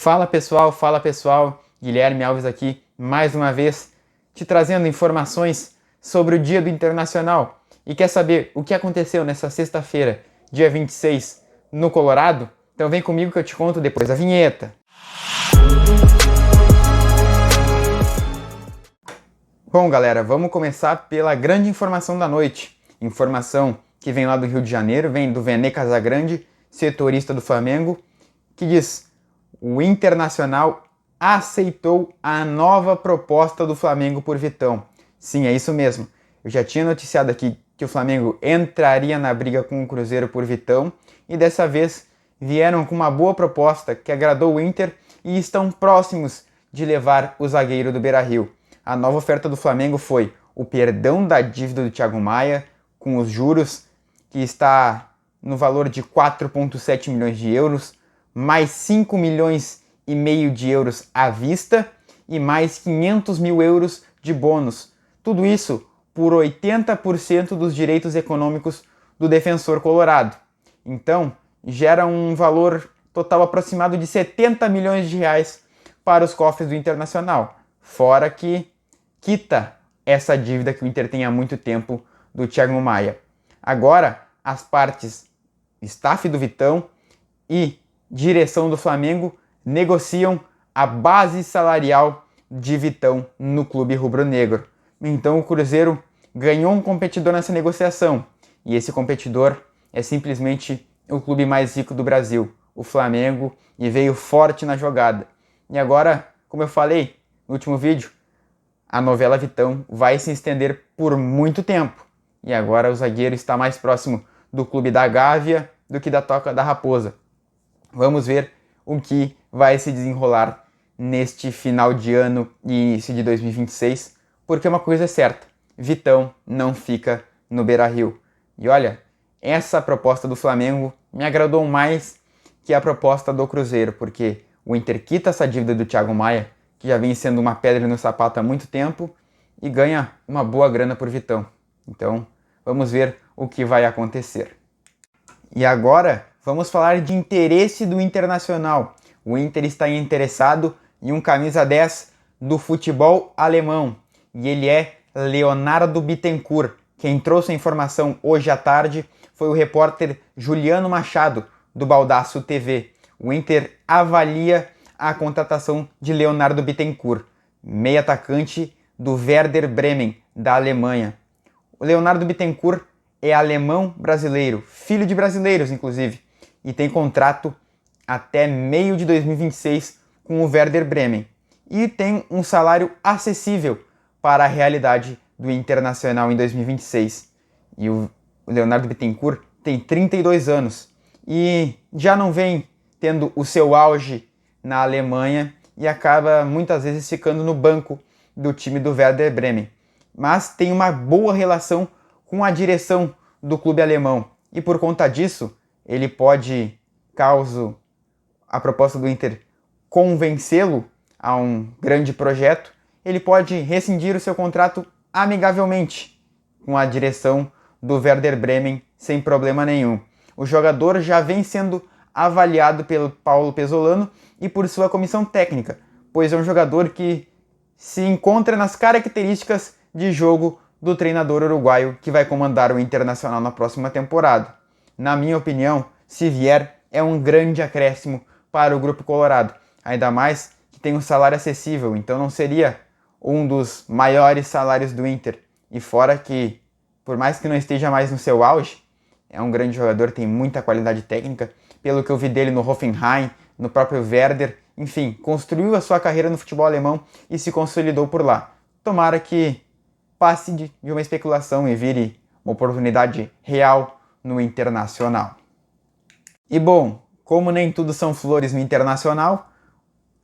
Fala pessoal, Guilherme Alves aqui, mais uma vez, te trazendo informações sobre o Dia do Internacional. E quer saber o que aconteceu nessa sexta-feira, dia 26, no Colorado? Então vem comigo que eu te conto depois da vinheta. Bom galera, vamos começar pela grande informação da noite. Informação que vem lá do Rio de Janeiro, vem do Vene Casagrande, setorista do Flamengo, que diz: o Internacional aceitou a nova proposta do Flamengo por Vitão. Sim, é isso mesmo. Eu já tinha noticiado aqui que o Flamengo entraria na briga com o Cruzeiro por Vitão e dessa vez vieram com uma boa proposta que agradou o Inter e estão próximos de levar o zagueiro do Beira-Rio. A nova oferta do Flamengo foi o perdão da dívida do Thiago Maia com os juros, que está no valor de 4,7 milhões de euros, mais 5 milhões e meio de euros à vista e mais 500 mil euros de bônus. Tudo isso por 80% dos direitos econômicos do defensor colorado. Então, gera um valor total aproximado de 70 milhões de reais para os cofres do Internacional. Fora que quita essa dívida que o Inter tem há muito tempo do Thiago Maia. Agora, as partes staff do Vitão e direção do Flamengo negociam a base salarial de Vitão no clube rubro-negro. Então o Cruzeiro ganhou um competidor nessa negociação, e esse competidor é simplesmente o clube mais rico do Brasil, o Flamengo, e veio forte na jogada. E agora, como eu falei no último vídeo, a novela Vitão vai se estender por muito tempo, e agora o zagueiro está mais próximo do clube da Gávea do que da Toca da Raposa. Vamos ver o que vai se desenrolar neste final de ano e início de 2026, porque uma coisa é certa: Vitão não fica no Beira-Rio. E olha, essa proposta do Flamengo me agradou mais que a proposta do Cruzeiro, porque o Inter quita essa dívida do Thiago Maia, que já vem sendo uma pedra no sapato há muito tempo, e ganha uma boa grana por Vitão. Então, vamos ver o que vai acontecer. E agora, vamos falar de interesse do Internacional. O Inter está interessado em um camisa 10 do futebol alemão. E ele é Leonardo Bittencourt. Quem trouxe a informação hoje à tarde foi o repórter Juliano Machado, do Baldaço TV. O Inter avalia a contratação de Leonardo Bittencourt, meio atacante do Werder Bremen, da Alemanha. O Leonardo Bittencourt é alemão brasileiro, filho de brasileiros inclusive, e tem contrato até meio de 2026 com o Werder Bremen. E tem um salário acessível para a realidade do Internacional em 2026. E o Leonardo Bittencourt tem 32 anos e já não vem tendo o seu auge na Alemanha e acaba muitas vezes ficando no banco do time do Werder Bremen. Mas tem uma boa relação com a direção do clube alemão. E por conta disso, ele pode, caso a proposta do Inter convencê-lo a um grande projeto, ele pode rescindir o seu contrato amigavelmente com a direção do Werder Bremen sem problema nenhum. O jogador já vem sendo avaliado pelo Paulo Pesolano e por sua comissão técnica, pois é um jogador que se encontra nas características de jogo do treinador uruguaio que vai comandar o Internacional na próxima temporada. Na minha opinião, se vier, é um grande acréscimo para o Grupo Colorado, ainda mais que tem um salário acessível, então não seria um dos maiores salários do Inter. E fora que, por mais que não esteja mais no seu auge, é um grande jogador, tem muita qualidade técnica, pelo que eu vi dele no Hoffenheim, no próprio Werder, enfim, construiu a sua carreira no futebol alemão e se consolidou por lá. Tomara que passe de uma especulação e vire uma oportunidade real no Internacional. E bom, como nem tudo são flores no Internacional,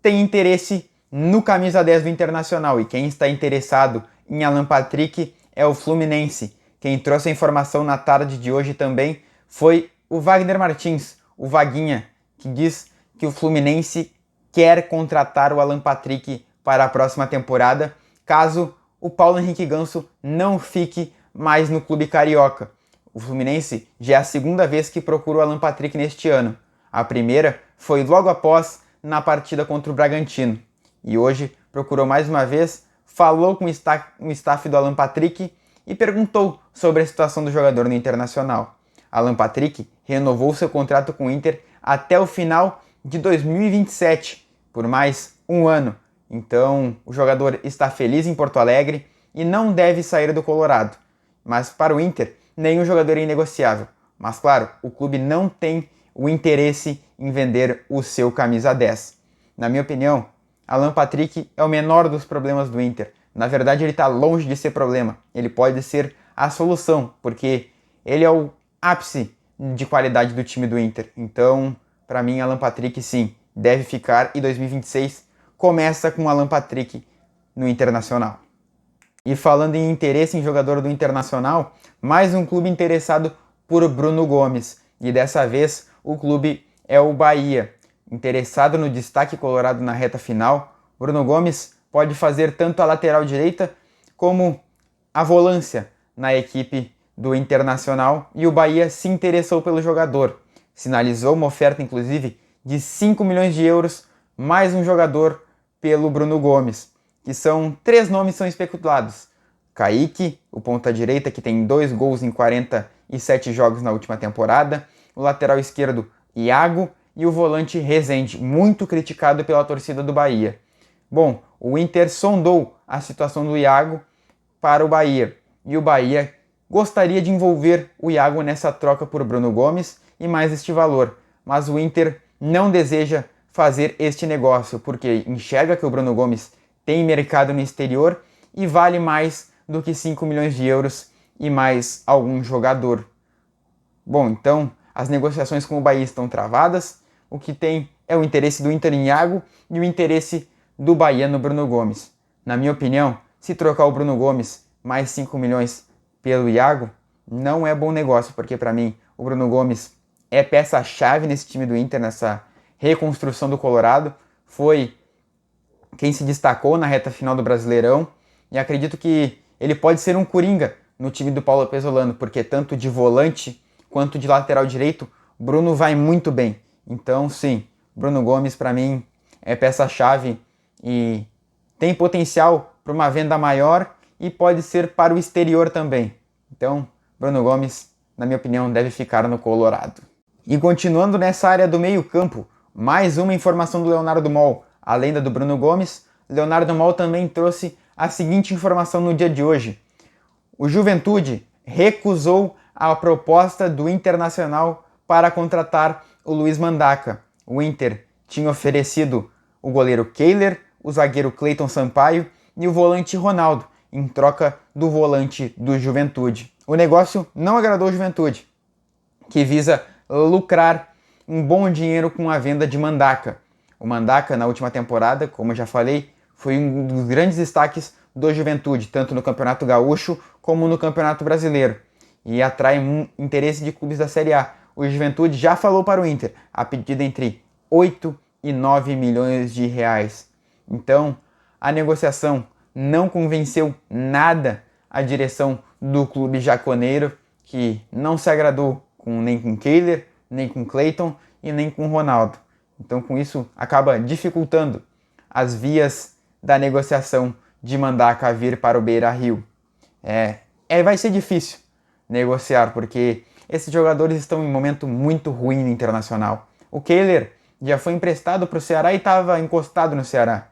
tem interesse no camisa 10 do Internacional, e quem está interessado em Alan Patrick é o Fluminense. Quem trouxe a informação na tarde de hoje também foi o Wagner Martins, o Vaguinha, que diz que o Fluminense quer contratar o Alan Patrick para a próxima temporada, caso o Paulo Henrique Ganso não fique mais no clube carioca. O Fluminense já é a segunda vez que procura o Alan Patrick neste ano. A primeira foi logo após na partida contra o Bragantino. E hoje procurou mais uma vez, falou com o staff do Alan Patrick e perguntou sobre a situação do jogador no Internacional. Alan Patrick renovou seu contrato com o Inter até o final de 2027, por mais um ano. Então, o jogador está feliz em Porto Alegre e não deve sair do Colorado. Mas para o Inter, nenhum jogador é inegociável. Mas claro, o clube não tem o interesse em vender o seu camisa 10. Na minha opinião, Alan Patrick é o menor dos problemas do Inter. Na verdade, ele está longe de ser problema. Ele pode ser a solução, porque ele é o ápice de qualidade do time do Inter. Então, para mim, Alan Patrick, sim, deve ficar e 2026 começa com Alan Patrick no Internacional. E falando em interesse em jogador do Internacional, mais um clube interessado por Bruno Gomes. E dessa vez, o clube é o Bahia. Interessado no destaque colorado na reta final, Bruno Gomes pode fazer tanto a lateral direita como a volância na equipe do Internacional e o Bahia se interessou pelo jogador. Sinalizou uma oferta, inclusive, de 5 milhões de euros, mais um jogador pelo Bruno Gomes, que são 3 nomes são especulados. Kaique, o ponta-direita, que tem 2 gols em 47 jogos na última temporada, o lateral esquerdo, Iago, e o volante Rezende, muito criticado pela torcida do Bahia. Bom, o Inter sondou a situação do Iago para o Bahia, e o Bahia gostaria de envolver o Iago nessa troca por Bruno Gomes e mais este valor, mas o Inter não deseja fazer este negócio, porque enxerga que o Bruno Gomes tem mercado no exterior e vale mais do que 5 milhões de euros e mais algum jogador. Bom, então as negociações com o Bahia estão travadas, o que tem é o interesse do Inter em Iago e o interesse do Bahia no Bruno Gomes. Na minha opinião, se trocar o Bruno Gomes mais 5 milhões pelo Iago, não é bom negócio, porque para mim o Bruno Gomes é peça-chave nesse time do Inter, nessa reconstrução do Colorado, foi quem se destacou na reta final do Brasileirão e acredito que ele pode ser um coringa no time do Paulo Pesolano, porque tanto de volante quanto de lateral direito, Bruno vai muito bem. Então sim, Bruno Gomes para mim é peça-chave e tem potencial para uma venda maior e pode ser para o exterior também. Então, Bruno Gomes, na minha opinião, deve ficar no Colorado. E continuando nessa área do meio-campo, mais uma informação do Leonardo Moll. Além da do Bruno Gomes, Leonardo Moll também trouxe a seguinte informação no dia de hoje. O Juventude recusou a proposta do Internacional para contratar o Luiz Mandaca. O Inter tinha oferecido o goleiro Kehler, o zagueiro Cleiton Sampaio e o volante Ronaldo, em troca do volante do Juventude. O negócio não agradou o Juventude, que visa lucrar um bom dinheiro com a venda de Mandaca. O Mandaca, na última temporada, como eu já falei, foi um dos grandes destaques do Juventude, tanto no Campeonato Gaúcho como no Campeonato Brasileiro, e atrai interesse de clubes da Série A. O Juventude já falou para o Inter a pedida entre 8 e 9 milhões de reais. Então, a negociação não convenceu nada a direção do clube jaconeiro, que não se agradou nem com Kehler, nem com Cleiton e nem com Ronaldo. Então, com isso, acaba dificultando as vias da negociação de Mandaca vir para o Beira-Rio. Vai ser difícil negociar, porque esses jogadores estão em um momento muito ruim no Internacional. O Kehler já foi emprestado para o Ceará e estava encostado no Ceará.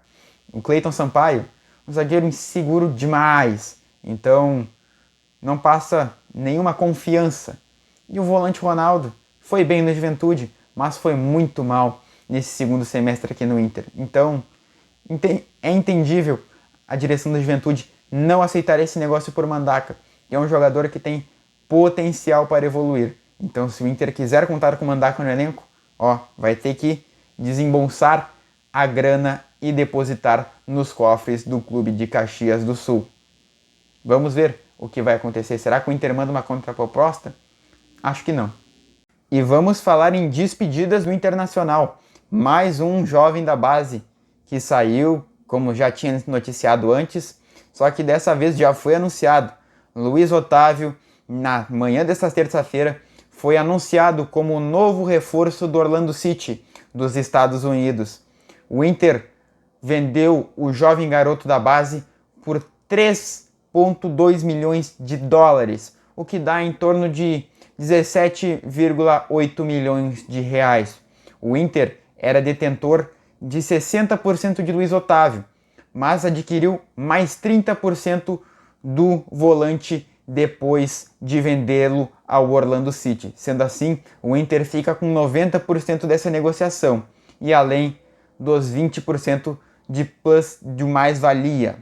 O Cleiton Sampaio, um zagueiro inseguro demais, então não passa nenhuma confiança. E o volante Ronaldo foi bem no Juventude, mas foi muito mal nesse segundo semestre aqui no Inter. Então é entendível a direção da Juventude não aceitar esse negócio por Mandaca, que é um jogador que tem potencial para evoluir. Então, se o Inter quiser contar com o Mandaca no elenco, vai ter que desembolsar a grana e depositar nos cofres do clube de Caxias do Sul. Vamos ver o que vai acontecer. Será que o Inter manda uma contraproposta? Acho que não. E vamos falar em despedidas do Internacional. Mais um jovem da base que saiu, como já tinha noticiado antes, só que dessa vez já foi anunciado. Luiz Otávio, na manhã desta terça-feira, foi anunciado como o novo reforço do Orlando City, dos Estados Unidos. O Inter vendeu o jovem garoto da base por 3,2 milhões de dólares, o que dá em torno de 17,8 milhões de reais. O Inter era detentor de 60% de Luiz Otávio, mas adquiriu mais 30% do volante depois de vendê-lo ao Orlando City. Sendo assim, o Inter fica com 90% dessa negociação e além dos 20% de plus de mais-valia,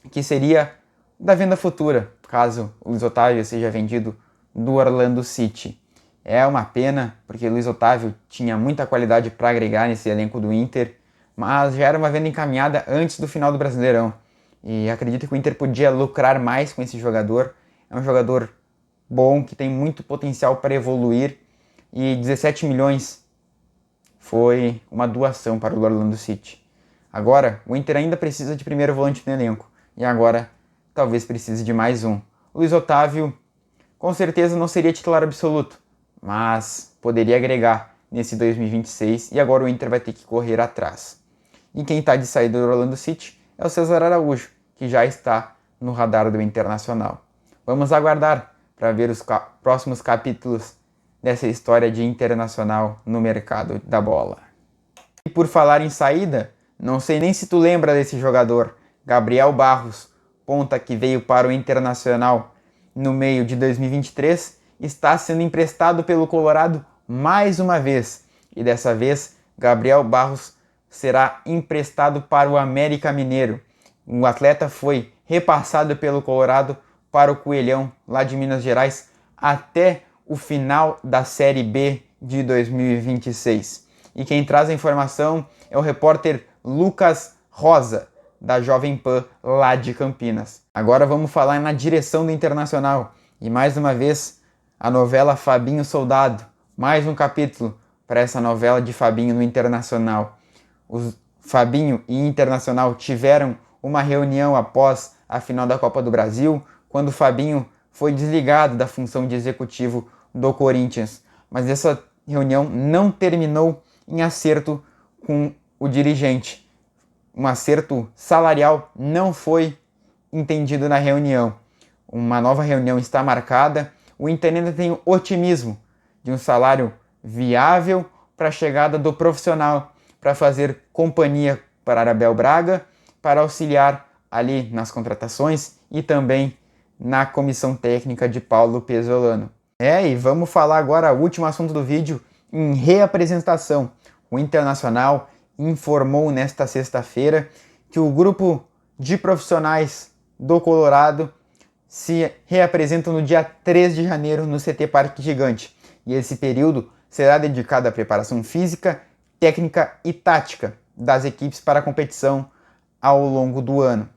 que seria da venda futura, caso o Luiz Otávio seja vendido do Orlando City. É uma pena, porque o Luiz Otávio tinha muita qualidade para agregar nesse elenco do Inter, mas já era uma venda encaminhada antes do final do Brasileirão. E acredito que o Inter podia lucrar mais com esse jogador. É um jogador bom, que tem muito potencial para evoluir. E 17 milhões foi uma doação para o Orlando City. Agora, o Inter ainda precisa de primeiro volante no elenco. E agora, talvez precise de mais um. O Luiz Otávio, com certeza, não seria titular absoluto, mas poderia agregar nesse 2026. E agora o Inter vai ter que correr atrás. E quem está de saída do Orlando City é o César Araújo, que já está no radar do Internacional. Vamos aguardar para ver os próximos capítulos dessa história de Internacional no mercado da bola. E por falar em saída, não sei nem se tu lembra desse jogador, Gabriel Barros, ponta que veio para o Internacional no meio de 2023, está sendo emprestado pelo Colorado mais uma vez. E dessa vez, Gabriel Barros será emprestado para o América Mineiro. O atleta foi repassado pelo Colorado para o Coelhão, lá de Minas Gerais, até o final da Série B de 2026. E quem traz a informação é o repórter Lucas Rosa, da Jovem Pan, lá de Campinas. Agora vamos falar na direção do Internacional. E mais uma vez, a novela Fabinho Soldado. Mais um capítulo para essa novela de Fabinho no Internacional. O Fabinho e Internacional tiveram uma reunião após a final da Copa do Brasil, quando o Fabinho foi desligado da função de executivo do Corinthians. Mas essa reunião não terminou em acerto com o dirigente. Um acerto salarial não foi entendido na reunião. Uma nova reunião está marcada. O Inter ainda tem o otimismo de um salário viável para a chegada do profissional, para fazer companhia para Abel Braga, para auxiliar ali nas contratações e também na comissão técnica de Paulo Pesolano. E vamos falar agora o último assunto do vídeo, em reapresentação. O Internacional informou nesta sexta-feira que o grupo de profissionais do Colorado se reapresenta no dia 3 de janeiro no CT Parque Gigante. E esse período será dedicado à preparação física, técnica e tática das equipes para a competição ao longo do ano.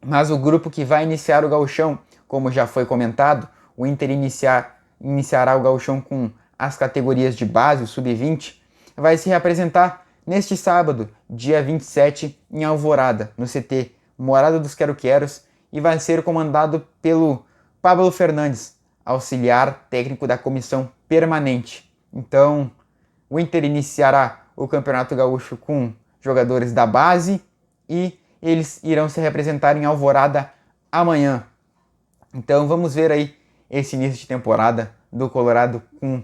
Mas o grupo que vai iniciar o gauchão, como já foi comentado, o Inter iniciará o gauchão com as categorias de base, o sub-20, vai se reapresentar neste sábado, dia 27, em Alvorada, no CT Morada dos Quero-Queros, e vai ser comandado pelo Pablo Fernandes, auxiliar técnico da comissão permanente. Então, o Inter iniciará o Campeonato Gaúcho com jogadores da base e eles irão se representar em Alvorada amanhã. Então vamos ver aí esse início de temporada do Colorado com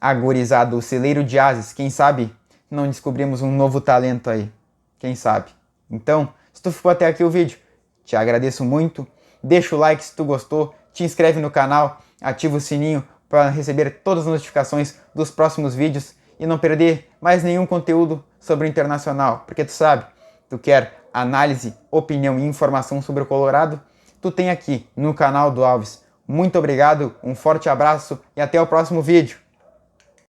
a gurizada, o celeiro de ases. Quem sabe não descobrimos um novo talento aí. Quem sabe? Então, se tu ficou até aqui o vídeo, te agradeço muito. Deixa o like se tu gostou, te inscreve no canal, ativa o sininho para receber todas as notificações dos próximos vídeos e não perder mais nenhum conteúdo sobre o Internacional. Porque tu sabe, tu quer análise, opinião e informação sobre o Colorado, tu tem aqui no canal do Alves. Muito obrigado, um forte abraço e até o próximo vídeo.